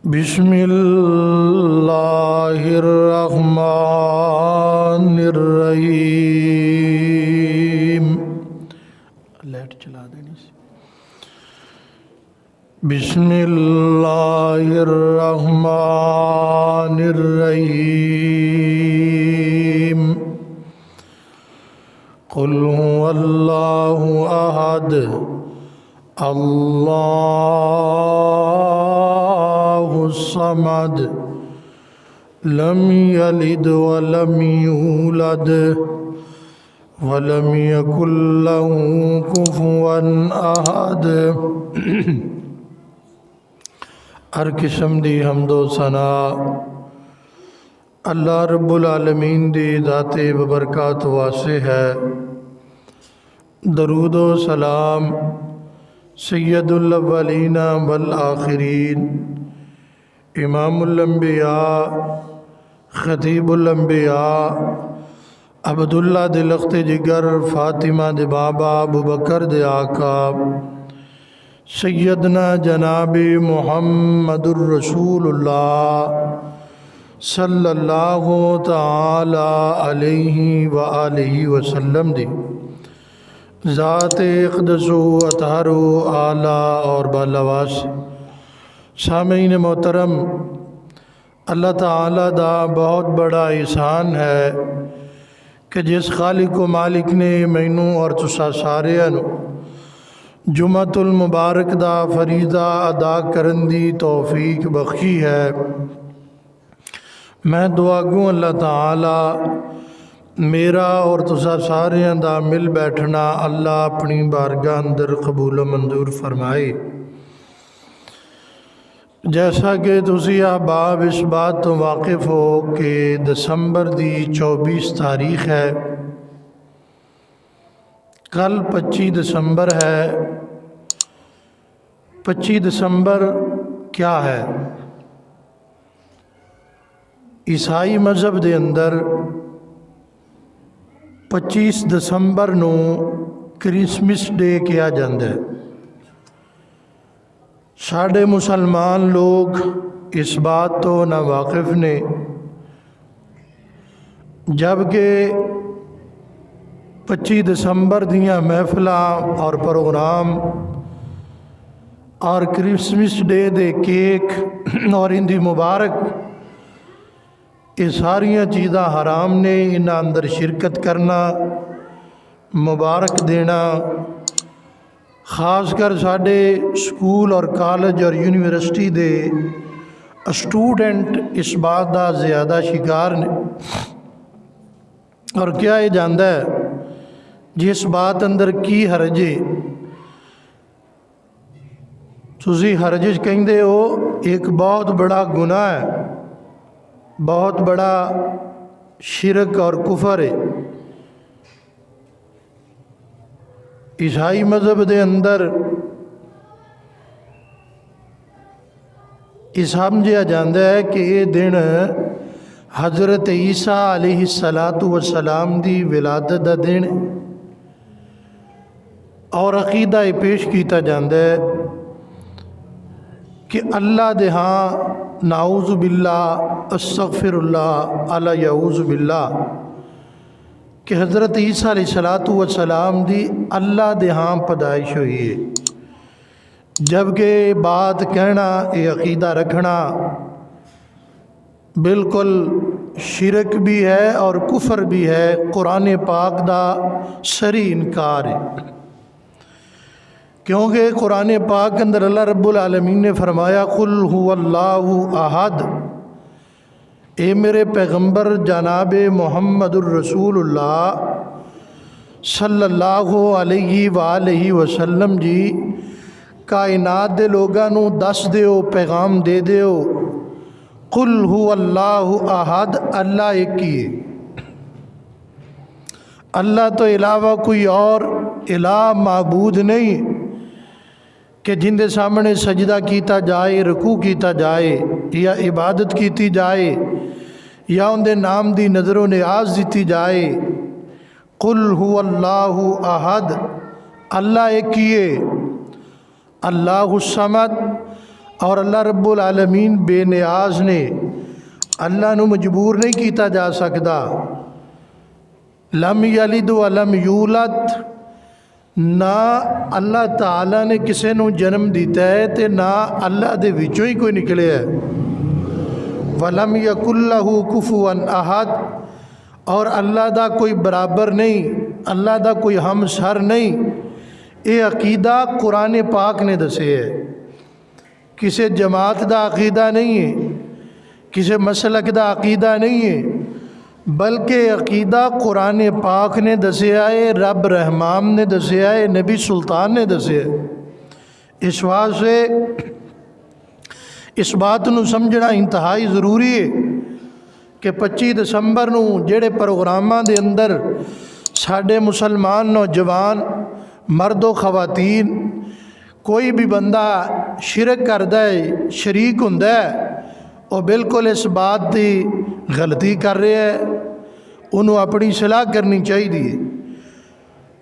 بسم اللہ الرحمن الرحیم. لائٹ چلا دینی سی. بسم اللہ الرحمن الرحیم. قل هو اللہ احد اللہ الصمد لم یلد ولم یولد ولم یکن له کفوا احد. ہر قسم دی حمد و ثنا اللہ رب العالمین دی ذات ببرکات واسع ہے. درود و سلام سید الاولین والآخرین امام الانبیاء خطیب الانبیاء عبداللہ دے لخت جگر فاطمہ دے بابا ابو بکر دے آقا سیدنا جناب محمد الرسول اللہ صلی اللہ تعالی علیہ وآلہ وسلم دی ذات اقدس و اطہر و اعلیٰ اور بالاواس. سامعین محترم، اللہ تعالیٰ دا بہت بڑا احسان ہے کہ جس خالق و مالک نے مینوں اور تسا سارے جمعۃ المبارک دا فریضہ ادا کرن دی توفیق بخشی ہے. میں دعا گوں اللہ تعالیٰ میرا اور تسا سارے دا مل بیٹھنا اللہ اپنی بارگاہ اندر قبول و منظور فرمائے. جیسا کہ تسی احباب اس بات تو واقف ہو کہ دسمبر دی 24 تاریخ ہے، کل 25 دسمبر ہے. 25 دسمبر کیا ہے؟ عیسائی مذہب دے اندر 25 دسمبر نو کرسمس ڈے کیا جاندہ ہے. ساڑھے مسلمان لوگ اس بات تو نہ واقف نے، جبکہ 25 دسمبر دیاں محفلاں اور پروگرام اور کرسمس ڈے دے کیک اور ان دی مبارک یہ ساریاں چیزاں حرام نے. انہاں اندر شرکت کرنا، مبارک دینا، خاص کر ساڑھے سکول اور کالج اور یونیورسٹی دے اسٹوڈنٹ اس بات دا زیادہ شکار نے. اور کیا یہ جاندہ ہے جس بات اندر کی حرجے تسی حرجش کہیں دے ہو ایک بہت بڑا گناہ ہے، بہت بڑا شرک اور کفر ہے. عیسائی مذہب دے اندر یہ سمجھا جاندہ ہے کہ یہ دن حضرت عیسیٰ علیہ السلام دی ولادت دا دن، اور عقیدہ یہ پیش کیتا جاندہ ہے کہ اللہ دے ہاں نعوذ باللہ استغفر اللہ علی یعوذ باللہ کہ حضرت عیسیٰ علیہ السلام دی اللہ دے ہاں پیدائش ہوئی ہے. جبکہ بات کہنا، یہ عقیدہ رکھنا بالکل شرک بھی ہے اور کفر بھی ہے. قرآن پاک دا صریح انکار ہے، کیونکہ قرآن پاک اندر اللہ رب العالمین نے فرمایا قل هو اللہ احد. اے میرے پیغمبر جناب محمد الرسول اللہ صلی اللہ علیہ وآلہ وسلم جی کائنات دے لوگاں نو دس دیو، پیغام دے دیو قل هو اللہ احد، اللہ ایک ہی ہے. اللہ تو علاوہ کوئی اور الہ معبود نہیں کہ جن دے سامنے سجدہ کیتا جائے، رکوع کیتا جائے یا عبادت کیتی جائے یا ان دے نام دی نظر و نیاز دیتی جائے. قل هو اللہ احد، اللہ ایک ہی ہے. اللہ الصمد، اور اللہ رب العالمین بے نیاز نے، اللہ نو مجبور نہیں کیتا جا سکتا۔ لم یلد ولم یولد، نہ اللہ تعالیٰ نے کسے نو جنم دیتا ہے تے نہ اللہ دے وچوں ہی کوئی نکلے ہے۔ ولم یکن لہ کفوا احد، اور اللہ دا کوئی برابر نہیں، اللہ دا کوئی ہم سر نہیں۔ یہ عقیدہ قرآن پاک نے دسے ہے، کسی جماعت دا عقیدہ نہیں ہے، کسی مسلک دا عقیدہ نہیں ہے، بلکہ عقیدہ قرآن پاک نے دسیا ہے، رب رحمان نے دسیا ہے، نبی سلطان نے دسیا ہے۔ اس واسطے اس بات نو سمجھنا انتہائی ضروری ہے کہ 25 دسمبر نو جڑے پروگراماں دے اندر ساڈے مسلمان نوجوان مرد و خواتین کوئی بھی بندہ شرک کردا ہے، شریک ہوندا ہے، وہ بالکل اس بات دی غلطی کر رہے ہے، انہوں اپنی اصلاح کرنی چاہیے۔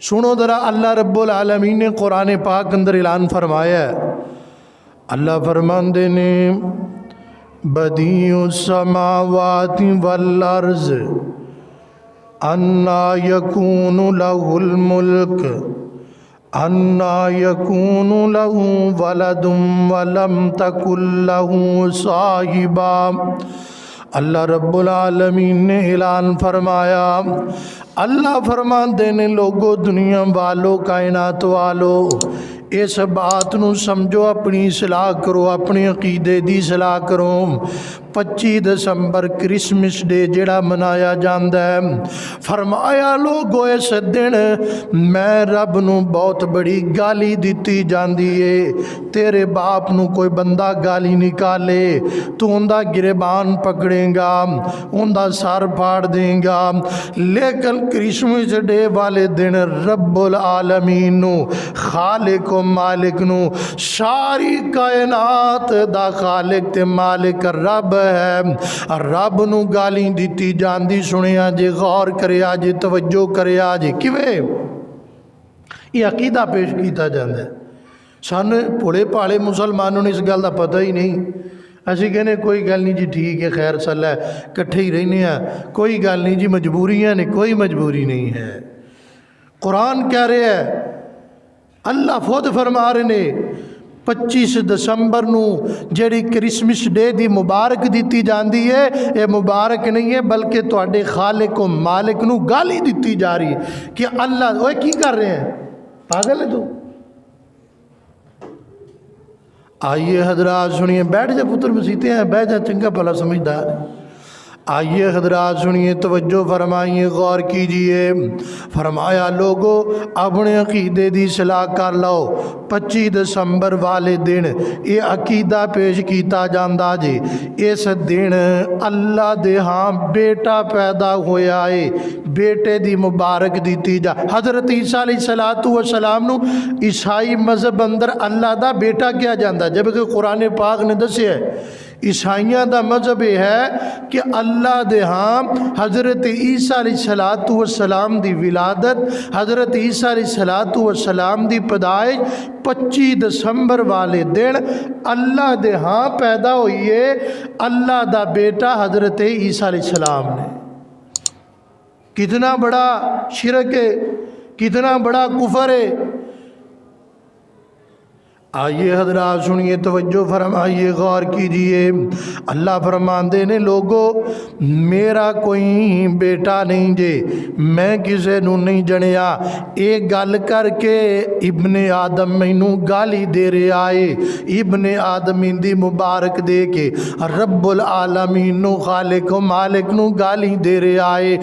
سنو ذرا اللہ رب العالمین نے قرآن پاک اندر اعلان فرمایا ہے۔ اللہ فرماندے نے بدیع السماوات والارض انا یکون لہ الملک انا یکون لہ ولد ولم تکن لہ صاحبہ۔ اللہ رب العالمین نے اعلان فرمایا، اللہ فرماندے نے لوگو، دنیا والو، کائنات والو، اس بات نو سمجھو، اپنی اصلاح کرو، اپنی عقیدے دی اصلاح کرو۔ 25 دسمبر کرسمس ڈے جڑا منایا جاندا ہے، فرمایا لوگو اس دن میں رب نو بہت بڑی گالی دیتی جاندی ہے۔ تیرے باپ نو کوئی بندہ گالی نکالے تو اوندا گریبان پکڑے گا، اوندا سر پھاڑ دیں گا، لیکن کرسمس ڈے والے دن رب العالمین نو، خالق و مالک نو، ساری کائنات دا خالق تے مالک رب ہے، رب نو گالی دیتی جاندی۔ سنیا جی، غور کریا جی، توجہ کریا جی، کیویں یہ عقیدہ پیش کیتا جاندہ ہے۔ سن بھولے پالے مسلمانوں نے اس گل دا پتہ ہی نہیں، اسی کہنے کوئی گل نہیں جی، ٹھیک ہے، خیر صلاح ہے، کٹھے ہی رہنے ہیں، کوئی گل نہیں جی، مجبوریاں نے، کوئی مجبوری نہیں ہے۔ قرآن کہہ رہے ہے، اللہ خود فرما رہے نے 25 دسمبر نو جیڑی کرسمس ڈے دی مبارک دیتی جاندی ہے، یہ مبارک نہیں ہے بلکہ تواڈے خالق و مالک نو گالی دیتی جا رہی ہے کہ اللہ اوے کی کر رہے ہیں، پاگل ہے تو۔ آئیے حضرات سنیے، بیٹھ جا پتر مسیتے ہیں، بیٹھ جا، چنگا بھلا سمجھدار۔ آئیے حضرات سنیے، توجہ فرمائیے، غور کیجئے۔ فرمایا لوگو اپنے عقیدے دی اصلاح کر لو۔ 25 دسمبر والے دن یہ عقیدہ پیش کیتا جاندا جی، اس دن اللہ دے ہاں بیٹا پیدا ہویا ہے، بیٹے دی مبارک دیتی جا۔ حضرت عیسیٰ علیہ السلام نو عیسائی مذہب اندر اللہ دا بیٹا کیا جاندا، جبکہ قرآن پاک نے دسیا ہے عیسائیاں دا مذہب ہے کہ اللہ دے ہاں حضرت عیسیٰ علیہ السلام دی ولادت، حضرت عیسیٰ علیہ السلام دی پیدائش 25 دسمبر والے دن اللہ دے ہاں پیدا ہوئی ہے، اللہ دا بیٹا حضرت عیسیٰ علیہ السلام نے۔ کتنا بڑا شرک ہے، کتنا بڑا کفر ہے۔ آئیے حضرات سنیے، توجہ فرمائیے، غور کیجئے۔ اللہ فرماندے نے لوگو میرا کوئی بیٹا نہیں جے، میں کسے نو نہیں جنیا۔ ایک گل کر کے ابن آدم مینوں گالی دے رہے آئے، ابن آدم دی مبارک دے کے رب العالمین نو، خالق و مالک نو گالی دے رہے آئے۔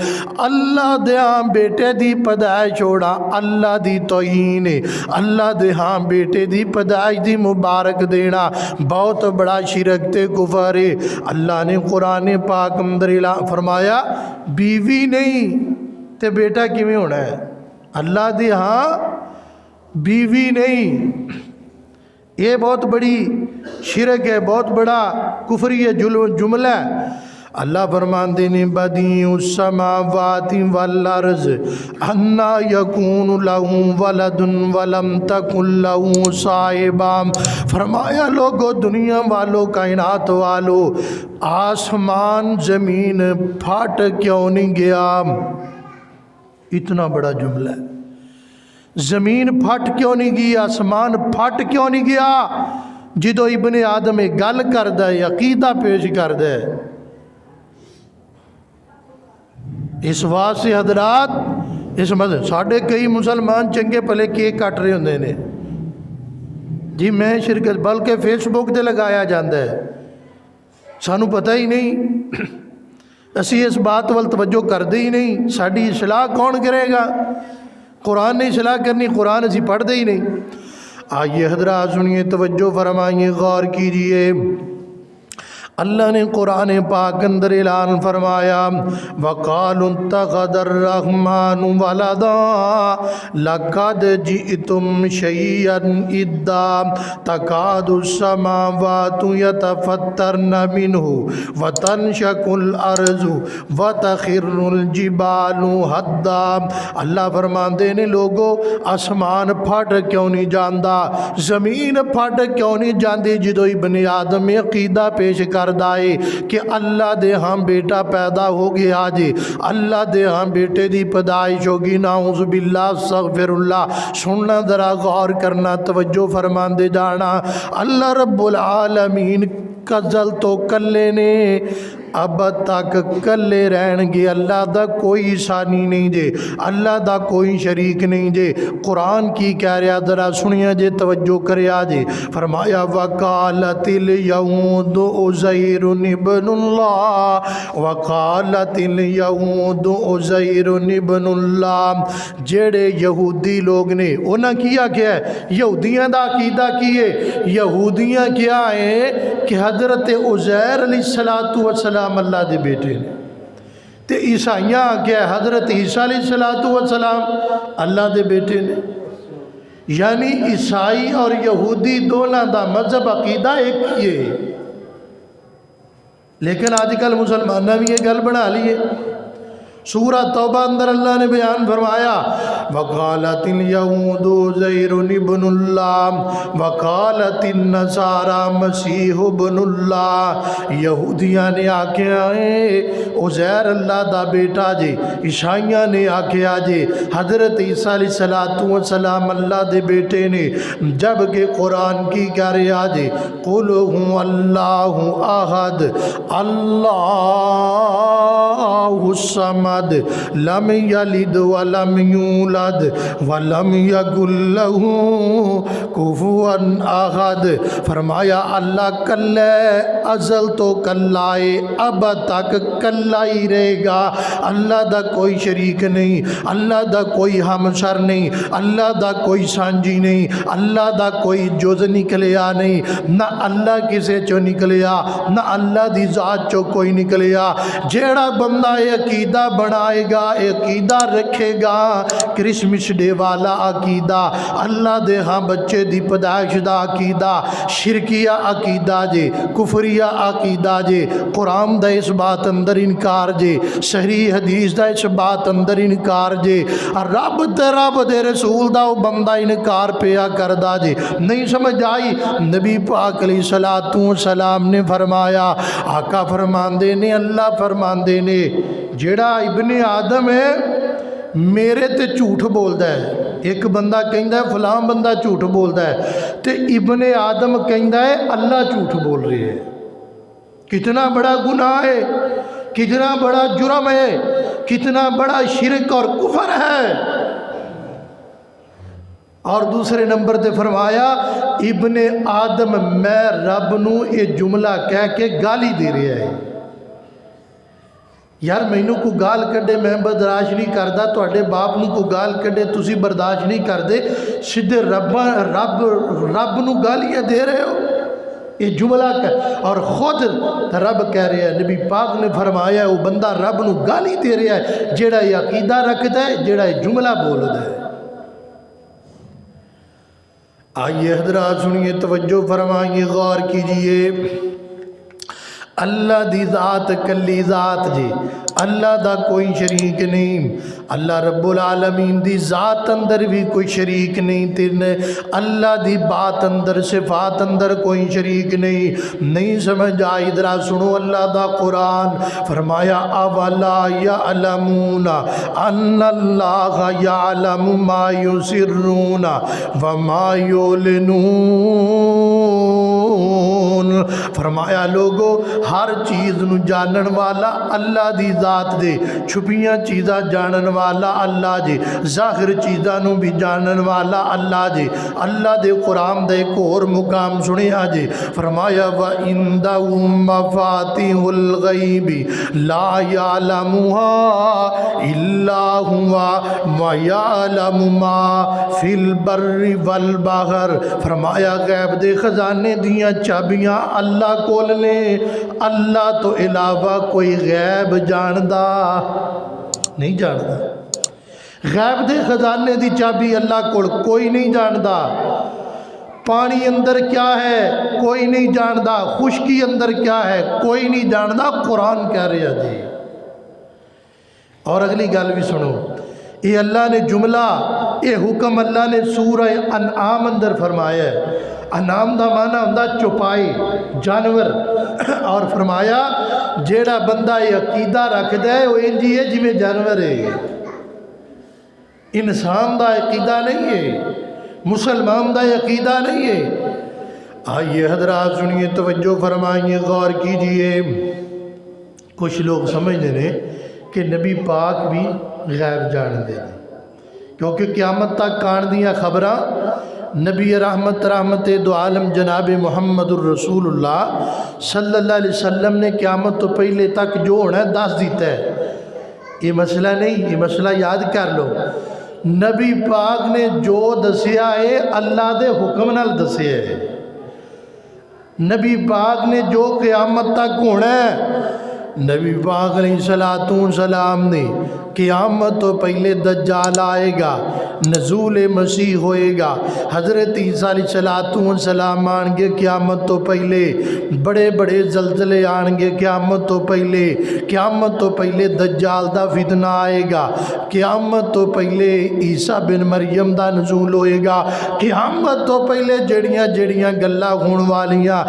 اللہ دے ہاں بیٹے دی پیدائش چھوڑا اللہ دی توہین ہے، اللہ دے ہاں بیٹے دی پیدائش دی مبارک دینا بہت بڑا شرک تے کفر ہے۔ اللہ نے قرآن پاک اندر فرمایا بیوی نہیں تے بیٹا کیویں ہونا ہے؟ اللہ دی ہاں بیوی نہیں، یہ بہت بڑی شرک ہے، بہت بڑا کفری ہے جملہ ہے۔ اللہ فرماندے نے بدیع السماوات والارض انا یکون لہ ولد ولم تکن لہ صاحبہ. فرمایا لوگو، دنیا والو، کائنات والو، آسمان زمین پھٹ کیوں نہیں گیا؟ اتنا بڑا جملہ ہے. زمین پھٹ کیوں نہیں گئی؟ آسمان پھٹ کیوں نہیں گیا؟ جدو ابن آدم گل کردا ہے، عقیدہ پیش کردا ہے. اس واسطے حضرات، اس ساڈے کئی مسلمان چنگے پلے کیک کٹ رہے ہوندے نے جی، میں شرکت، بلکہ فیس بک تے لگایا جاندہ ہے، سانو پتہ ہی نہیں، اسی اس بات وال توجہ کردے ہی نہیں. ساڈی اصلاح کون کرے گا؟ قرآن نے اصلاح کرنی، قرآن اسی پڑھ دے ہی نہیں. آئیے حضرات سنیے، توجہ فرمائیے، غور کیجئے. اللہ نے قرآن پاک اندر اعلان فرمایا، وَقَالُوا اتَّخَذَ الرَّحْمَنُ وَلَدًا لَقَدْ جِئْتُمْ شَيْئًا إِدًّا تَكَادُ السَّمَاوَاتُ يَتَفَطَّرْنَ مِنْهُ وَتَنشَقُّ الْأَرْضُ وَتَخِرُّ الْجِبَالُ هَدًّا. اللہ فرماندے نے لوگو، آسمان پھٹ کیوں نہیں جاندا، زمین پھٹ کیوں نہیں جاندی جدو ابن آدم عقیدہ پیش کر دائے کہ اللہ دے ہاں بیٹا پیدا ہو گیا جی، اللہ دے ہاں بیٹے دی پیدائش ہوگی، نعوذ باللہ، استغفر اللہ. سننا، ذرا غور کرنا، توجہ فرمان دے جانا. اللہ رب العالمین کزل تو کلے نے، اب تک کلے رہن گے. اللہ دا کوئی ثانی نہیں جے، اللہ دا کوئی شریک نہیں جے. قرآن کی کہہ رہا، ذرا سنیا جے، توجہ کریا جے. فرمایا وقالت الیہود عزیر ابن اللہ، وقالت الیہود عزیر ابن اللہ. جڑے یہودی لوگ نے، انہاں کیا ہے؟ یہودیاں دا عقیدہ کیے. یہودیاں کیا ہے کہ حضرت عزیر علیہ السلام اللہ دے بیٹے نے، تے عیسائیاں کیا ہے؟ حضرت عیسیٰ علیہ السلام اللہ دے بیٹے نے. یعنی عیسائی اور یہودی دونوں دا مذہب عقیدہ ایک ہی ہے. لیکن آج کل مسلمانہ بھی یہ گل بنا لیے. سورہ توبہ اندر اللہ نے بیان فرمایا، وقالت الیہود عزیر ابن اللہ وقالت النصارى مسیح ابن اللہ. یہودیاں نے آکھیا ہے عزیر اللہ دا بیٹا جے، عیسائیاں نے آکھیا جے حضرت عیسیٰ علیہ السلام اللہ دے بیٹے نے. جبکہ قرآن کی کہہ رہا جے، قل هو اللہ احد اللہ الصمد لم یلد ولم یولد ولم یکن لہ کفوا احد. فرمایا اللہ کلے، ازل تو کلائے، اب تک کلا ہی رہے گا. اللہ دا کوئی شریک نہیں، اللہ دا کوئی ہمسر نہیں، اللہ دا کوئی سانجی نہیں، اللہ دا کوئی جز نکلیا نہیں. نہ اللہ کسے چو نکلیا، نہ اللہ دی ذات چو کوئی نکلیا. جیڑا بندہ عقیدہ بنائے گا، عقیدہ رکھے گا، کرسمس ڈے والا عقیدہ، اللہ دے ہاں بچے دی پیدائش دا عقیدہ، شرکیہ عقیدہ جے، کفریہ عقیدہ جے، قرآن دا اس بات اندر انکار جے، صحیح حدیث دا اس بات اندر انکار جے، رب تے رب دے رسول دا وہ بندہ انکار پیا کردہ جے. نہیں سمجھ آئی؟ نبی پاک علیہ السلام نے فرمایا، آقا فرماندے نے، اللہ فرماندے نے، جیڑا ابن آدم ہے میرے تے جھوٹ بولدا ہے. ایک بندہ کہندا ہے فلاں بندہ جھوٹ بولدا ہے، تے ابن آدم کہندا ہے اللہ جھوٹ بول رہے ہیں. کتنا بڑا گناہ ہے، کتنا بڑا جرم ہے، کتنا بڑا شرک اور کفر ہے. اور دوسرے نمبر تے فرمایا ابن آدم میں رب نو یہ جملہ کہہ کے گالی دے رہا ہے. یار مینوں کو گال کڈے میں برداشت نہیں کردا، تواڈے باپ نو کو گال کڈے تسی برداشت نہیں کردے، سیدھے رب نو گالیاں دے رہے ہو. یہ جملہ اور خود رب کہہ رہا ہے، نبی پاک نے فرمایا ہے وہ بندہ رب نو گالی دے رہا ہے جیڑا یہ عقیدہ رکھتا ہے، جیڑا یہ جملہ بولدا ہے. آئیے حضرات سنیے، توجہ فرمائیے، غور کیجئے. اللہ دی ذات کلی ذات جی، اللہ دا کوئی شریک نہیں، اللہ رب العالمین دی ذات اندر بھی کوئی شریک نہیں، تین اللہ دی بات اندر صفات اندر کوئی شریک نہیں سمجھ آئی؟ ادھر سنو اللہ دا قرآن، فرمایا اولا یعلمون ان اللہ یعلم ما یسرون وما یعلنون، فرمایا لوگو ہر چیز نو جانن والا اللہ دی ذات دے، چھپیاں چیزاں جانن والا اللہ جے، ظاہر چیزاں نو بھی جانن والا اللہ جے۔ اللہ دے قرآن دے ایک اور مقام سنیا جے، فرمایا وَإِنْدَهُ مَفَاتِحُ الْغَيْبِ لَا يَعْلَمُهَا إِلَّا هُوَ وَيَعْلَمُ مَا فِي الْبَرِّ وَالْبَحْرِ، فرمایا غیب دے خزانے دیاں چابیاں اللہ کول نے، اللہ تو علاوہ کوئی غیب جاندا نہیں جاندا، غیب دے خزانے دی چابی اللہ کول کوئی نہیں جاندا۔ پانی اندر کیا ہے کوئی نہیں جاندا، خشکی اندر کیا ہے کوئی نہیں جاندا، قرآن کہہ رہا جی۔ اور اگلی گل بھی سنو، یہ اللہ نے جملہ، یہ حکم اللہ نے سورہ انعام اندر فرمایا ہے۔ انعام دا معنی ہوندا چوپائی، جانور، اور فرمایا جیڑا بندہ یہ عقیدہ رکھ دے وہ انجی ہے جی جانور ہے، انسان دا عقیدہ نہیں ہے، مسلمان دا عقیدہ نہیں ہے۔ آئیے حضرات سنیے، توجہ فرمائیے، غور کیجئے۔ کچھ لوگ سمجھتے ہیں کہ نبی پاک بھی غیب جان دے، کیونکہ قیامت تک کان دیاں خبراں نبی رحمت دو عالم جناب محمد الرسول اللہ صلی اللہ علیہ وسلم نے قیامت تو پہلے تک جو ہونا ہے دس دیتا ہے۔ یہ مسئلہ نہیں، یہ مسئلہ یاد کر لو، نبی پاک نے جو دسیا ہے اللہ دے حکم نال دسیا ہے۔ نبی پاک نے جو قیامت تک ہونا ہے، نبی پاک علیہ السلام نے قیامت تو پہلے دجال آئے گا، نزول مسیح ہوئے گا، حضرت عیسیٰ علیہ السلام آن گے قیامت تو پہلے، بڑے بڑے زلزلے آن گے قیامت تو پہلے دجال دا فتنہ آئے گا، قیامت تو پہلے عیسیٰ بن مریم دا نزول ہوئے گا، قیامت تو پہلے جڑیاں گلہ ہون والیاں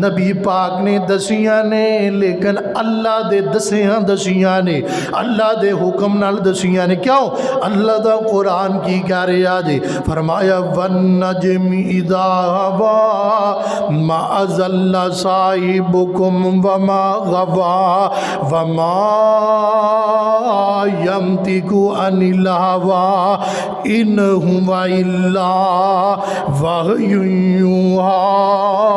نبی پاک نے دسیاں نے، لیکن اللہ دے دسیاں نے، اللہ دے حکم نال دسیاں نے۔ کیوں؟ اللہ دا قرآن کی کہہ رہا جی، فرمایا وَالنَّجْمِ إِذَا هَوَىٰ مَا ضَلَّ صَاحِبُكُمْ وَمَا غَوَىٰ وَمَا يَنطِقُ عَنِ الْهَوَىٰ إِنْ هُوَ إِلَّا وَحْيٌ يُوحَىٰ۔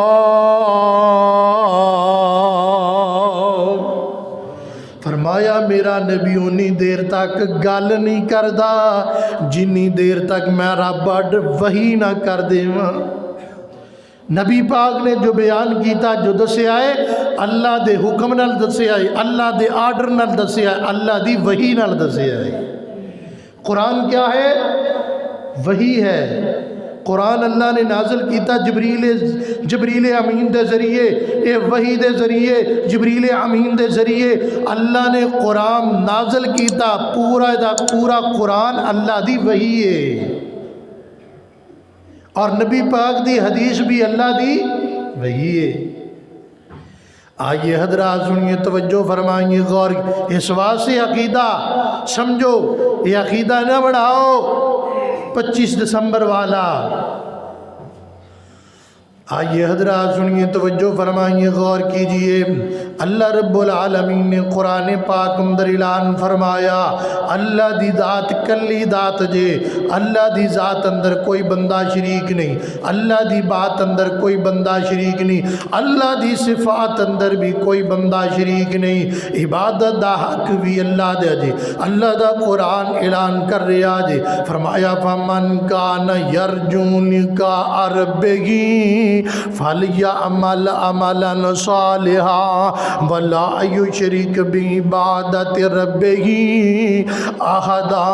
فرمایا میرا نبی انی دیر تک گل نہیں کردا جنی دیر تک میں رب اڈ وحی نہ کر دیواں۔ نبی پاک نے جو بیان کیتا، جو دسیا ہے، اللہ دے حکم نال دسیا ہے، اللہ دے آرڈر نال دسیا ہے، اللہ دی وحی نال دسیا ہے۔ قرآن کیا ہے؟ وحی ہے۔ قرآن اللہ نے نازل کیتا جبریل امین دے ذریعے، اے وحی دے ذریعے، جبریل امین دے ذریعے اللہ نے قرآن نازل کیتا، پورا قرآن اللہ دی وحی ہے، اور نبی پاک دی حدیث بھی اللہ دی وحی ہے۔ آئیے حضرات سنیے، توجہ فرمائیے، غور، اس واسطے عقیدہ سمجھو، یہ عقیدہ نہ بڑھاؤ 25 دسمبر والا۔ آئیے حضرات سنیے، توجہ فرمائیے، غور کیجئے۔ اللہ رب العالمین نے قرآن پاک اندر اعلان فرمایا، اللہ دی ذات کلی ذات جے، اللہ دی ذات اندر کوئی بندہ شریک نہیں، اللہ دی بات اندر کوئی بندہ شریک نہیں، اللہ دی صفات اندر بھی کوئی بندہ شریک نہیں، عبادت دا حق بھی اللہ دے جے۔ اللہ دا قرآن اعلان کر رہا جے، فرمایا فَمَنْ كَانَ يَرْجُو لِقَاءَ رَبِّهِ فَلْيَعْمَلْ عَمَلًا صَالِحًا وَلَا يُشْرِكْ بِعِبَادَةِ رَبِّهِ أَحَدًا۔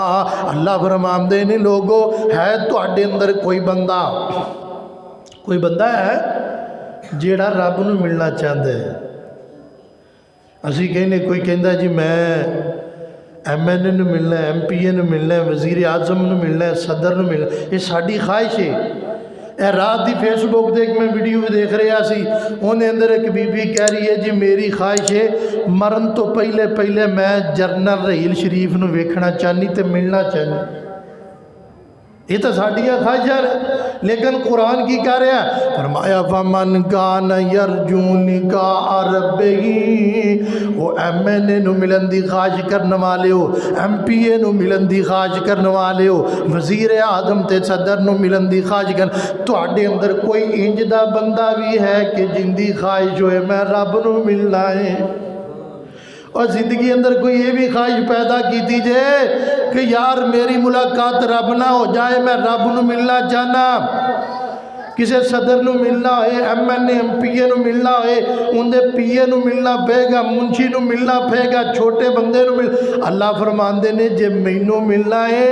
اللہ فرماندے نے لوگو، ہے تو اڈے اندر کوئی بندہ ہے جیڑا رب نو ملنا چاہتا ہے، اسی کہنے کوئی کہندا جی میں MNA نو ملنا ہے, MPA نو ملنا ہے, وزیر اعظم نو ملنا ہے, صدر نو ملنا ہے. یہ ساڈی خواہش ہے. اے رات دی فیس بک دے میں ویڈیو بھی دیکھ رہا سی, انہیں اندر ایک بی بی کہہ رہی ہے جی میری خواہش ہے مرن تو پہلے میں جنرل رحیل شریف نو ویکھنا چاہنی تے ملنا چاہنی. یہ تو ساڑیاں خواہشاں ہیں, لیکن قرآن کی کہہ رہا ہے, فرمایا فَمَنْ كَانَ يَرْجُو لِقَاءَ رَبِّهِ. وہ MNA نو ملن دی خواہش کرنے والے ہو, MPA نو ملن دی خواہش کرنے والے ہو, وزیر اعظم تے صدر نو ملن دی خواہش کرنے, تو آڈے اندر کوئی انج دا بندہ بھی ہے کہ جن دی خواہش ہوئے میں رب نو ملنا ہے. اور زندگی اندر کوئی یہ بھی خواہش پیدا کی دیجئے کہ یار میری ملاقات رب نہ ہو جائے, میں رب نو ملنا چاہنا. کسے صدر نو ملنا ہوئے, MNA MPA نو ملنا ہوئے, اندے PA نو ملنا پے گا, منشی نو ملنا پے گا, چھوٹے بندے نو ملنا. اللہ فرماندے نے جے مینوں ملنا ہے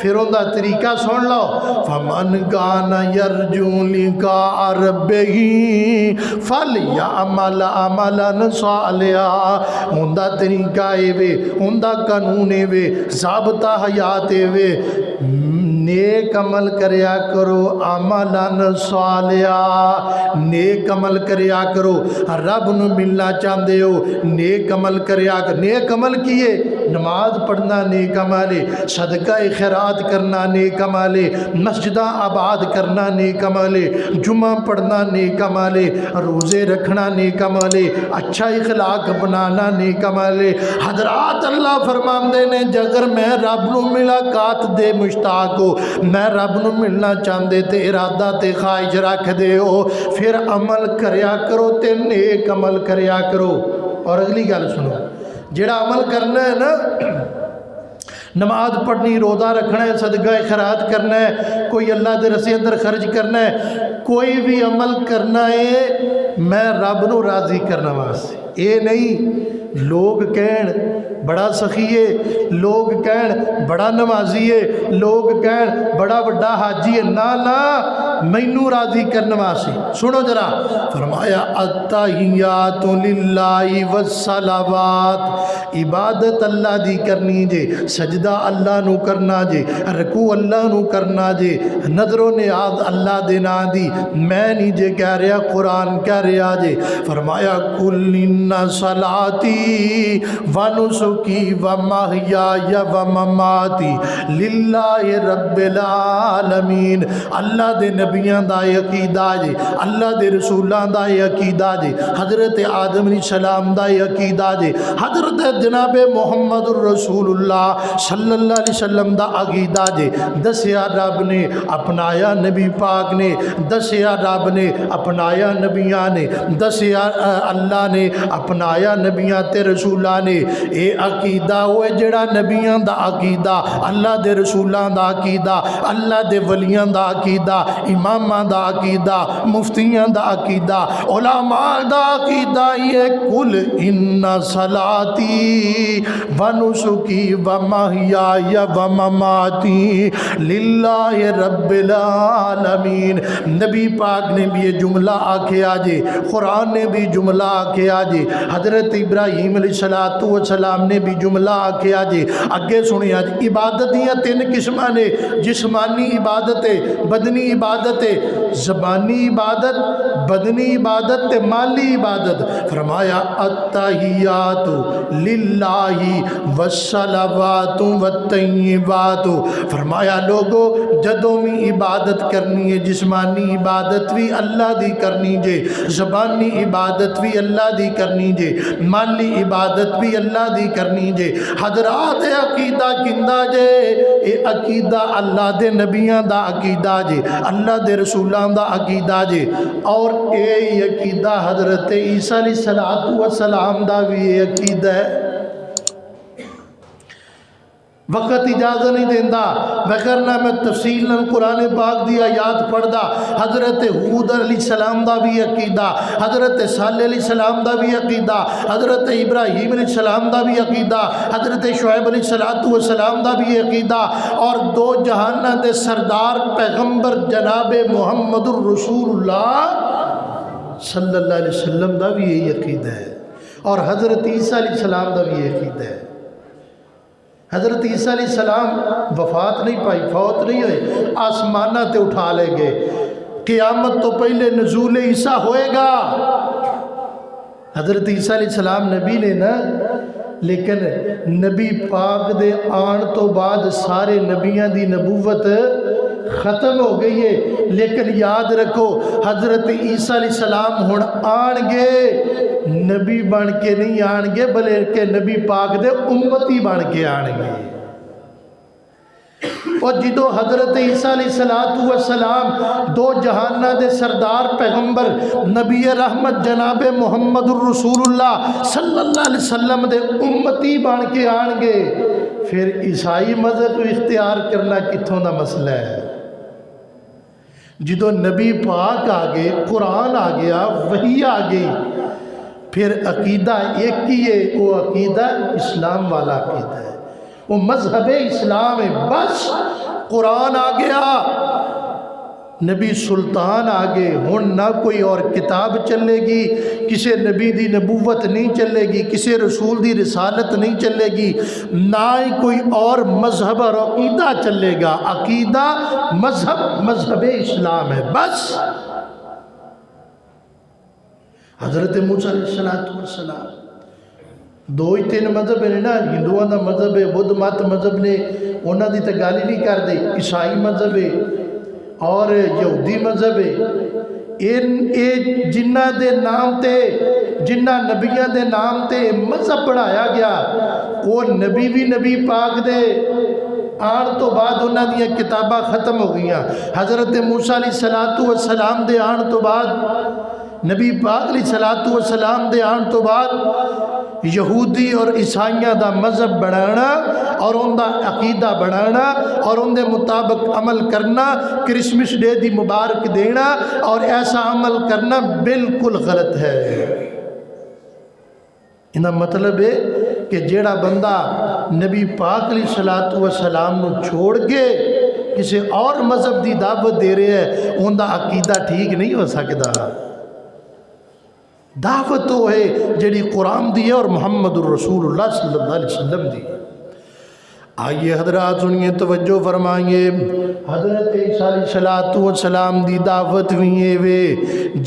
پھر اندہ طریقہ سن لو, فَمَنْ كَانَ يَرْجُو لِقَاءَ رَبِّهِ فَلْيَعْمَلْ عَمَلًا صَالِحًا. اندہ طریقہ ہے وے, اندہ قانون ہے وے, ضابطہ حیات ہے وے, نیک عمل کریا کرو, عملاً صالحا, نیک عمل کریا کرو. رب نو ملنا چاہتے ہو, نیک عمل کریا کرو. نیک عمل کیے, نماز پڑھنا نیک عمل ہے, صدقہ خیرات کرنا نیک عمل ہے, مسجدہ آباد کرنا نیک عمل ہے, جمعہ پڑھنا نیک عمل ہے, روزے رکھنا نیک عمل ہے, اچھا اخلاق بنانا نیک عمل ہے. حضرات اللہ فرماندے نے جگر میں رب نو ملاقات دے مشتاق ہو, میں رب نو ملنا چاہندے تے ارادہ تے خواہش رکھ دے ہو, پھر عمل کریا کرو تے نیک عمل کریا کرو. اور اگلی گل سنو, جڑا عمل کرنا ہے نا, نماز پڑھنی, روزہ رکھنا ہے, صدقہ خیرات کرنا ہے, کوئی اللہ دے رستے اندر خرچ کرنا ہے, کوئی بھی عمل کرنا ہے میں رب نو راضی کرنا واسطے. اے نہیں لوگ کہن بڑا سخی ہے, لوگ کہن بڑا نمازی ہے, لوگ کہن بڑا بڑا حاجی ہے. نا نا, مینوں راضی کرنے واسطے. سنو ذرا, فرمایا التحیات للہ والصلوات, عبادت اللہ دی کرنی جے, سجدہ اللہ نو کرنا جے, رکوع اللہ نو کرنا جے, نظر و نیاز اللہ دے نا دی. میں نہیں جے کہہ رہا, قرآن کہہ رہا جے. فرمایا کل ان صلاتی ونسکی ومحیای ومماتی للہ رب العالمین. اللہ دے نبیان دا عقیدہ جے, اللہ دے رسولان دا عقیدہ جے, حضرت آدم علیہ السلام دا عقیدہ جے, حضرت جناب محمد الرسول اللہ صلی اللہ علیہ وسلم دا عقیدہ جے. دسیا رب نے, اپنایا نبی پاک نے, دسیا رب نے, اپنایا نبیان نے, دسیا اللہ نے, اپنایا نبیان تے رسولان نے. اے عقیدہ ہوئے جڑا نبیان دا عقیدہ, اللہ دے رسولان دا عقیدہ, اللہ دے ولیان دا عقیدہ, امامان دا عقیدہ, مفتیان دا عقیدہ, علماء دا عقیدہ. یہ کل ان صلاتی ونسکی ومحیای ومماتی للہ رب العالمین. نبی پاک نے بھی یہ جملہ آکھے آجے, قرآن نے بھی جملہ آکھے آجے, حضرت ابراہیم علیہ السلام نے بھی جملہ آکھے آجے. اگے سنی آج, عبادت دیاں 3 قسمہ نے, جسمانی عبادت, بدنی عبادت, زبانی عبادت, بدنی عبادت, مالی عبادت. فرمایا التحیات للہ والصلوات والطیبات. فرمایا لوگو جدوں بھی عبادت کرنی ہے, جسمانی عبادت بھی اللہ دی کرنی جے, زبانی عبادت بھی اللہ دی کرنی جے, مالی عبادت بھی اللہ دی کرنی جے. حضرات عقیدہ کندہ جے, اے عقیدہ اللہ دے نبیان دا عقیدہ جے, اللہ دے رسولان دا عقیدہ جے. اور اے عقیدہ حضرت عیسیٰ علیہ السلام دا بھی اے عقیدہ ہے. وقت اجازت نہیں دیندہ, وگرنہ میں تفصیل قرآن پاک دی آیات پڑھ دا. حضرت ہود علیہ السلام دا بھی عقیدہ, حضرت صالح علیہ السلام دا بھی عقیدہ, حضرت ابراہیم علیہ السلام دا بھی عقیدہ, حضرت شعیب علیہ السلام دا بھی عقیدہ, اور 2 جہانہ دے سردار پیغمبر جناب محمد الرسول اللہ صلی اللہ علیہ وسلم دا بھی یہی عقیدہ ہے. اور حضرت عیسیٰ علیہ السلام دا بھی یہ عقیدہ ہے۔ حضرت عیسیٰ علیہ السلام وفات نہیں پائی، فوت نہیں ہوئے، آسمانہ تے اٹھا لے گئے، قیامت تو پہلے نزول عیسیٰ ہوئے گا۔ حضرت عیسیٰ علیہ السلام نبی نے نا، لیکن نبی پاک دے آن تو بعد سارے نبیاں دی نبوت ختم ہو گئی ہے، لیکن یاد رکھو حضرت عیسیٰ علیہ السلام ہن آن گے، نبی بن کے نہیں آن گے بلکہ نبی پاک دے امتی بن کے آن گے۔ اور جدو حضرت عیسیٰ علیہ السلام دو جہانہ دے سردار پیغمبر نبی رحمت جناب محمد الرسول اللہ صلی اللہ علیہ وسلم دے امتی بن کے آن گے، پھر عیسائی مذہب اختیار کرنا کتھوں دا مسئلہ ہے؟ جدو نبی پاک آگے، قرآن آ گیا، وحی آ گئی، پھر عقیدہ ایک ہی ہے، وہ عقیدہ اسلام والا عقیدہ ہے، وہ مذہب اسلام ہے۔ بس قرآن آ گیا، نبی سلطان آگے، ہن نہ کوئی اور کتاب چلے گی، کسے نبی دی نبوت نہیں چلے گی، کسے رسول دی رسالت نہیں چلے گی، نہ ہی کوئی اور مذہب اور عقیدہ چلے گا۔ عقیدہ مذہب اسلام ہے بس۔ حضرت موسیٰ علیہ السلام دو ہی تین مذہب نے نا، ہندوؤں دا مذہب ہے، بدھ مت مذہب نے، انہاں دی تے گل ہی نہیں کر دے، عیسائی مذہب ہے اور یہودی مذہب ہے، جنہ دے نام تے، جنہ نبیاں دے نام تے مذہب پڑھایا گیا، وہ نبی بھی نبی پاک دے آن تو بعد انہاں دیا کتابہ ختم ہو گئیاں۔ حضرت موسیٰ علیہ السلام دے آن تو بعد، نبی پاک علیہ السلام دے آن تو بعد یہودی اور عیسائیاں دا مذہب بنانا اور ان دا عقیدہ بنانا اور ان دے مطابق عمل کرنا، کرسمس ڈے دی مبارک دینا اور ایسا عمل کرنا بالکل غلط ہے۔ انہا مطلب ہے کہ جیڑا بندہ نبی پاک علیہ السلام نو چھوڑ کے کسی اور مذہب دی دعوت دے رہے ہیں، ان دا عقیدہ ٹھیک نہیں ہو سکتا۔ دعوت تو ہے جڑی قرآن دی ہے اور محمد الرسول اللہ صلی اللہ علیہ وسلم دی۔ آئیے حضرات سنیے، توجہ فرمائیے، حضرت عیسیٰ علیہ السلام دی دعوت ہوئی وے،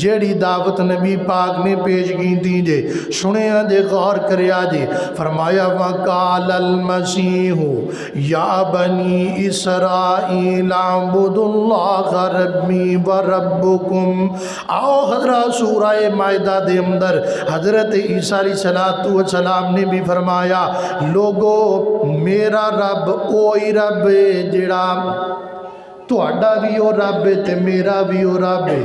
جیڑی دعوت نبی پاک نے پیش کی تھی جے، سنے جے، غور کریا جے، فرمایا وَقَالَ الْمَسِيحُ يَا بَنِي إِسْرَائِيلَ اعْبُدُوا اللَّهَ رَبِّي وَرَبُّكُمْ۔ آؤ حضرات سورہ مائدہ دے اندر حضرت عیسیٰ علیہ السلام نے بھی فرمایا، لوگو میرا رب اوہی رب ہے جڑا تہاڈا بھی او رب ہے تے میرا بھی او رب ہے،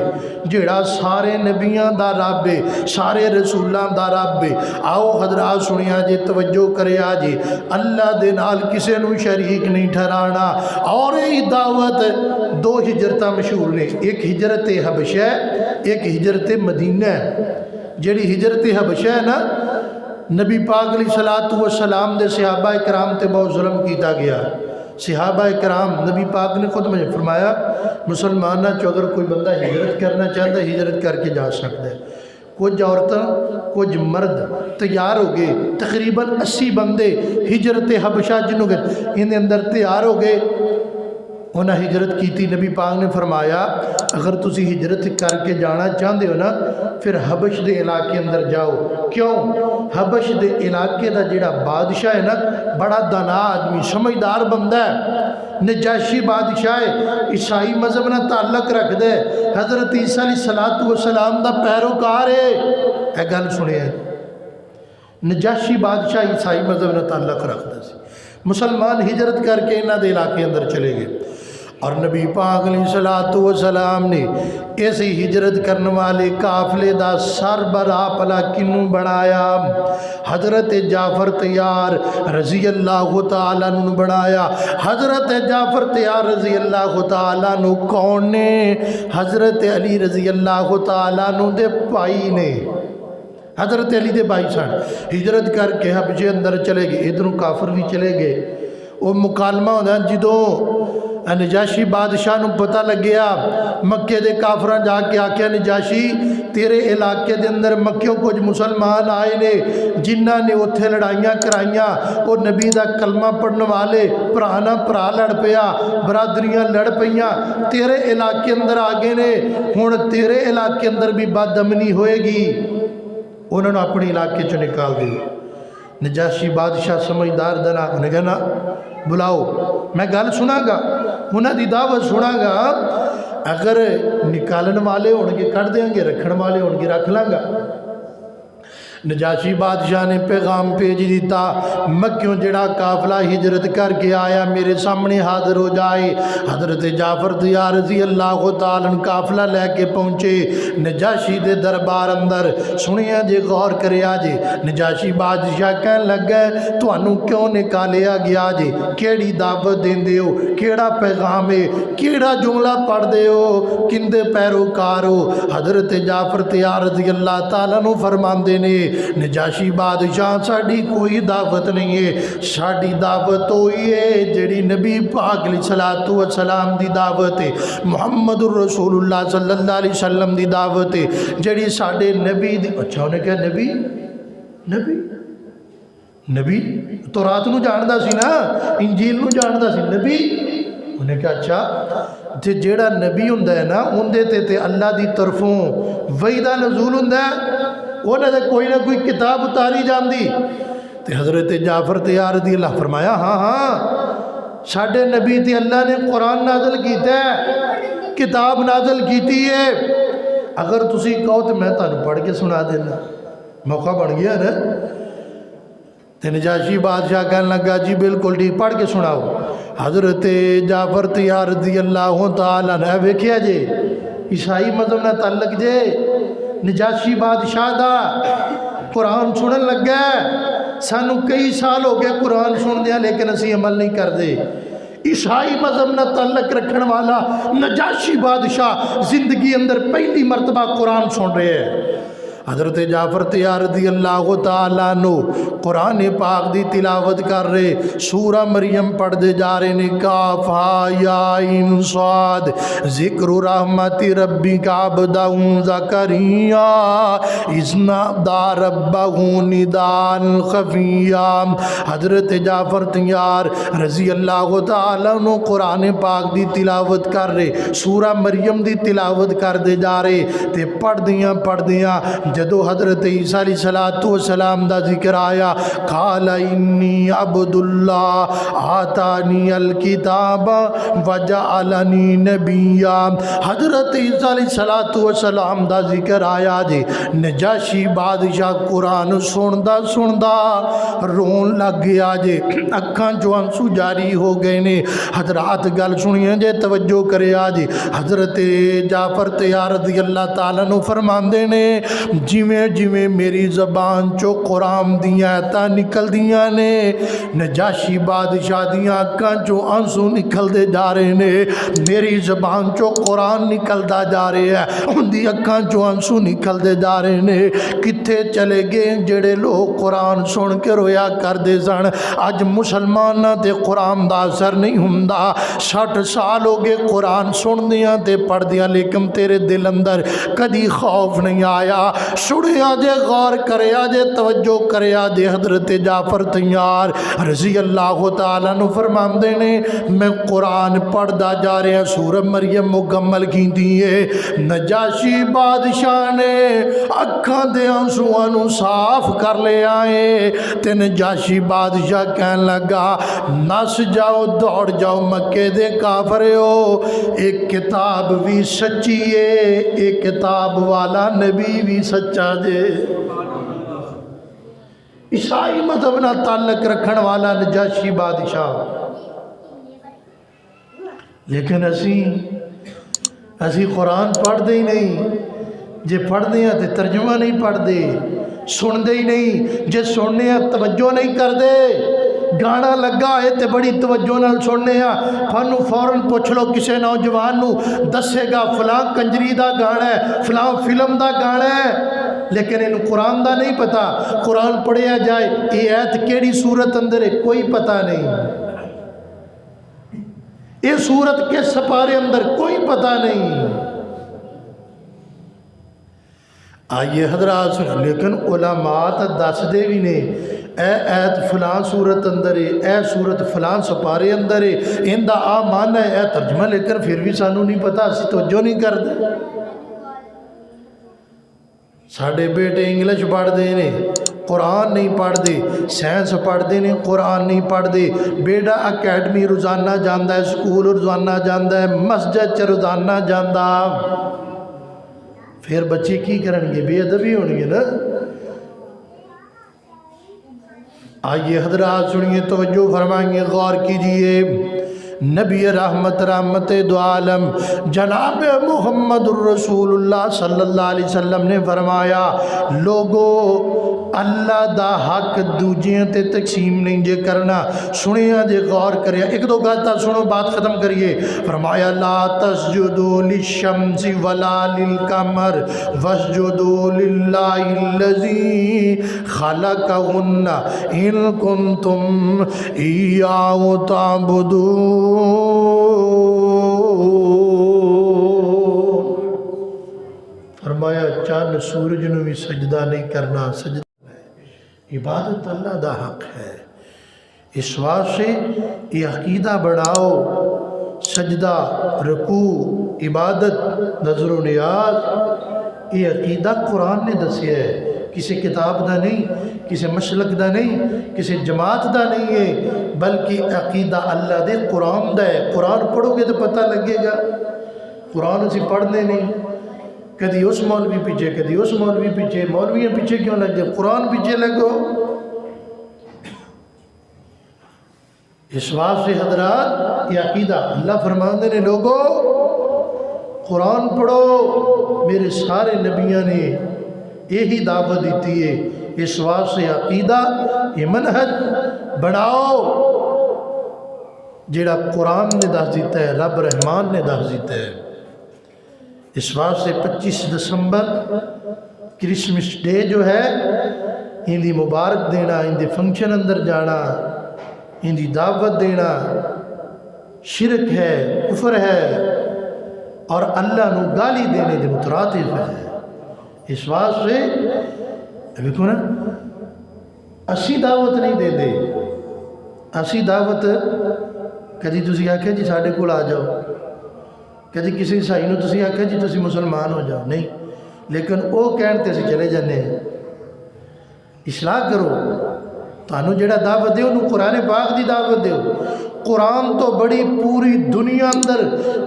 جڑا سارے نبیاں دا رب ہے، سارے رسولاں دا رب ہے۔ آؤ حضرات سنیا جی، توجہ کریا جی، اللہ دے نال کسے نو شریک نہیں ٹھہرانا۔ اور یہ دعوت دو ہجرتاں مشہور نے، ایک ہجرت حبشہ، ایک ہجرت مدینہ ہے۔ جڑی ہجرت حبشہ ہے نا، نبی پاک علیہ السلام دے صحابہ کرام تے بہت ظلم کیتا گیا۔ صحابہ کرام، نبی پاک نے خود مجھے فرمایا مسلمانہ چو اگر کوئی بندہ ہجرت کرنا چاہتا ہے ہجرت کر کے جا سکتا ہے۔ کچھ عورتاں کچھ مرد تیار ہو گئے، تقریباً 80 بندے ہجرت حبشہ جنہوں گئے ان اندر تیار ہو گئے، انہاں ہجرت کی تھی۔ نبی پاک نے فرمایا اگر تسی ہجرت کر کے جانا چاہتے ہو نا، پھر حبش دے علاقے اندر جاؤ۔ کیوں؟ حبش دے علاقے دا جڑا بادشاہ ہے نا، بڑا دانا آدمی، سمجھدار بندہ ہے، نجاشی بادشاہ ہے، عیسائی مذہب نہ تعلق رکھ دے، حضرت عیسیٰ علیہ السلام دا پیروکار ہے۔ اے گل سنے ہیں، نجاشی بادشاہ عیسائی مذہب نہ تعلق رکھ دے، مسلمان ہجرت کر کے انہاں دے علاقے اندر چلے گئے، اور نبی پاک علیہ السلام نے ایسی ہجرت کرنے والے قافلے دا سربراہ پلا کنوں بنایا؟ حضرت جعفر تیار رضی اللہ تعالیٰ عنہ بنایا۔ حضرت جعفر تیار رضی اللہ تعالیٰ عنہ کون نے؟ حضرت علی رضی اللہ تعالیٰ عنہ دے بھائی نے، حضرت علی دے بھائی سن۔ ہجرت کر کے حبشے اندر چلے گئے، ادھروں کافر بھی چلے گئے۔ وہ مکالمہ ہوتا ہے جدوں نجاشی بادشاہ نو پتہ لگیا مکے دے کافراں جا کے آکھیا نجاشی تیرے علاقے دے اندر مکیوں کچھ مسلمان آئے نے جنہاں نے اتھے لڑائیاں کرائیاں وہ نبی دا کلمہ پڑھنے والے پرانا پرا لڑ پیا برادریاں لڑ پیاں تیرے علاقے اندر آگے نے ہن تیرے علاقے اندر بھی بد امنی ہوئے گی انہوں نے اپنے علاقے چ نکال دی نجاشی بادشاہ سمجھدار دنا انہیں کہنا بلاؤ میں گل سنا گا انہوں دی دعوت سنا گا اگر نکالن والے ہونگے کٹ دیں گے رکھن والے ہونگے رکھ لیں گا نجاشی بادشاہ نے پیغام بھیج دیتا مکیوں جڑا قافلہ ہجرت کر کے آیا میرے سامنے حاضر ہو جائے حضرت جعفر تیار رضی اللہ تعالیٰ قافلہ لے کے پہنچے نجاشی دے دربار اندر سنیا جے غور کریا جے نجاشی بادشاہ کہن لگ گئے تو انہوں کیوں نکالیا گیا جے کیڑی دعوت دین دے ہو کیڑا پیغام ہے کیڑا جملہ پڑھ دے ہو کندے پیروکار ہو حضرت جعفر تیار رضی اللہ تعالیٰ نو فرمان دینے نجاشی بادشاہ ساڑی کوئی دعوت نہیں ہے ساڑی دعوت ہوئی ہے جڑی نبی پاک علیہ السلام دی دعوت ہے محمد الرسول اللہ صلی اللہ علیہ وسلم دی دعوت ہے جڑی ساڑے نبی دی اچھا انہیں کہا نبی نبی نبی تو رات نو جاندہ سی نا انجیل نو جاندہ سی نبی انہیں کہا اچھا جیڑا نبی ہوندہ ہے نا اندے تے اللہ دی طرفوں وحیدہ نزول ہوندہ ہے انہیں کوئی نہ کوئی کتاب اتاری جان دی تے حضرت جعفر تیار رضی اللہ فرمایا ہاں ہاں ساڑھے نبی تے اللہ نے قرآن نازل کیتا ہے کتاب نازل کیتی ہے اگر تسی کہو تو میں تانوں پڑھ کے سنا دینا موقع بڑھ گیا نا تے نجاشی بادشاہ کہنے لگا جی بالکل ٹھیک پڑھ کے سناؤ حضرت جعفر تیار رضی اللہ تعالیٰ نے ویکھیا جے عیسائی مذہب نہ تعلق جے نجاشی بادشاہ دا قرآن سنن لگ گئے سانو کئی سال ہو گئے قرآن سن دیا لیکن اسی عمل نہیں کر دے عیسائی مذہب نہ تعلق رکھن والا نجاشی بادشاہ زندگی اندر پہلی مرتبہ قرآن سن رہے ہیں حضرت جعفر تیار رضی اللہ تعالیٰ نو قرآن پاک دی تلاوت کر رہے سورہ مریم پڑھ دے جا رہے نے کاف ہا یا عین صاد ذکر رحمت ربی کا عبدہ زکریا اذ نادى ربہ نداء خفیا حضرت جعفر تیار رضی اللہ تعالیٰ نو قرآن پاک دی تلاوت کر رہے سورہ مریم دی تلاوت کر دے جا رہے تے پڑھ دیاں جدو حضرت عیسیٰ علیہ السلام دا ذکر آیا قال انی عبد اللہ آتانی الکتاب وجعلنی نبیا حضرت عیسیٰ علیہ السلام دا ذکر آیا جی نجاشی بادشاہ قرآن سندا رون لگ گیا جی اکھاں جو آنسو جاری ہو گئے نے حضرات گل سنیے جے توجہ کرے آجی حضرت جعفر تیار رضی اللہ تعالیٰ نو فرمان دینے جویں میری زبان چو قرآن دیاں ایتا نکل دیاں نے نجاشی بادشاہ دیاں اکھاں چو آنسو نکل دے جا رہے نے میری زبان چو قرآن نکل دا جا رہے ہیں ان دی اکھاں چو آنسو نکل دے جا رہے نے کتھے چلے گئے جڑے لوگ قرآن سن کے رویا کر دے سن آج مسلمان تے قرآن دا اثر نہیں ہوندا 60 سال ہو گئے قرآن سن دیاں تے پڑھ دیاں لیکن تیرے دل اندر کدی خوف نہیں آیا سڑیا جے غور کریا جے توجہ کریا جے حضرت جعفر تیار رضی اللہ تعالیٰ نو فرمان دینے میں قرآن پڑھ دا جا رہے ہیں سورہ مریم مکمل کی دیئے نجاشی بادشاہ نے اکھاں دے آنسوانو صاف کر لے آئے تے نجاشی بادشاہ کہنے لگا نس جاؤ دوڑ جاؤ مکے دے کافرے ہو ایک کتاب بھی سچی ہے ایک کتاب والا نبی بھی سچا دے عیسائی مذہب نہ تعلق رکھن والا نجاشی بادشاہ لیکن اسی قرآن پڑھ دے ہی نہیں جے پڑھ دے ہیں تے ترجمہ نہیں پڑھ دے سن دے ہی نہیں جے سننے ہیں توجہ نہیں کر دے گانا لگا ہے تے بڑی توجہ نال سننے ہیں پھانو فوراں پوچھ لو کسے نوجوان نو دسے گا فلاں کنجری دا گانا ہے فلاں فلم دا گانا ہے لیکن انہوں قرآن دا نہیں پتا قرآن پڑھیا جائے یہ ایت کیڑی صورت اندر ہے کوئی پتا نہیں یہ سورت کے سپارے اندر کوئی پتہ نہیں۔ آئیے حضرات سن، لیکن علماء تا دس دے بھی نے اے ایت فلان سورت اندر ہے، اے سورت فلان سپارے اندر ہے، ان دا آ معنی ہے، اے ترجمہ لے کر پھر بھی سانو نہیں پتا، اسی توجہ نہیں کر دے۔ ساڑھے بیٹے انگلش پڑھ دے نے، قرآن نہیں پڑھ دے، سائنس پڑھ دے نے، قرآن نہیں پڑھ دے۔ بیٹا اکیڈمی روزانہ جاندہ ہے، سکول روزانہ جاندہ ہے، مسجد چ روزانہ جاندہ، پھر بچے کی کرن گے؟ بے ادبی ہونی ہے نا۔ آئیے حضرات سنیے، توجہ فرمائیں گے، غور کیجئے۔ نبی رحمت دو عالم جناب محمد الرسول اللہ صلی اللہ علیہ وسلم نے فرمایا، لوگو اللہ دا حق دوجیاں تے تقسیم نہیں جے کرنا۔ سنیا جے، غور کریا، ایک دو گالتا سنو، بات ختم کریے۔ فرمایا لا تسجدوا للشمس ولا للقمر واسجدوا للہ الذی خلقہن ان کنتم ایاہ تعبدون۔ فرمایا چاند سورج نو بھی سجدہ نہیں کرنا، سجدہ عبادت اللہ دا حق ہے۔ اس واسطے یہ عقیدہ بڑھاؤ، سجدہ، رکوع، عبادت، نظر و نیاز، یہ عقیدہ قرآن نے دسیا ہے، کسی کتاب دا نہیں، کسی مسلک دا نہیں، کسی جماعت دا نہیں ہے، بلکہ عقیدہ اللہ دے قرآن دا ہے۔ قرآن پڑھو گے تو پتہ لگے گا۔ قرآن اسی پڑھنے نہیں، کدی اس مولوی پیچھے، کدی اس مولوی پیچھے، مولویاں پیچھے کیوں لگ جائے؟ قرآن پیچھے لگو۔ اس واسطے حضرات یہ عقیدہ اللہ فرماندے نے، لوگو قرآن پڑھو، میرے سارے نبیوں نے یہی دعوت دیتی ہے۔ اس واسطے عقیدہ یہ منہج بڑھاؤ جیڑا قرآن نے دس دیتا ہے، رب رحمان نے دس دیتا ہے۔ اس واسطے 25 دسمبر کرسمس ڈے جو ہے، ان دی مبارک دینا، ان دی فنکشن اندر جانا، ان دی دعوت دینا شرک ہے، کفر ہے، اور اللہ نو گالی دینے دے مترادف ہے۔ اس واسطے دیکھو نا، اسی دعوت نہیں دے دے، اسی دعوت کدی تسی آکھے جی ساڈے کول آ جاؤ، کدی کسی عیسائی نو تسی آکھے جی تسی مسلمان ہو جاؤ، نہیں، لیکن او کہن تے اسی چلے جانے ہیں۔ اصلاح کرو، تانوں جڑا دعوت دیو انہوں قرآن پاک دی دعوت دیو۔ قرآن تو بڑی پوری دنیا اندر،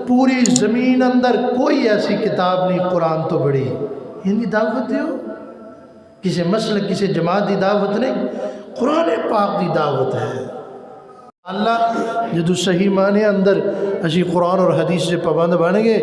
پوری زمین اندر کوئی ایسی کتاب نہیں قرآن تو بڑی، ان دی دعوت دیو۔ کسی مسلک، کسی جماعت دی دعوت نہیں، قرآن پاک دی دعوت ہے۔ اللہ جدو صحیح معنی اندر اسی قرآن اور حدیث سے پابند بن گے،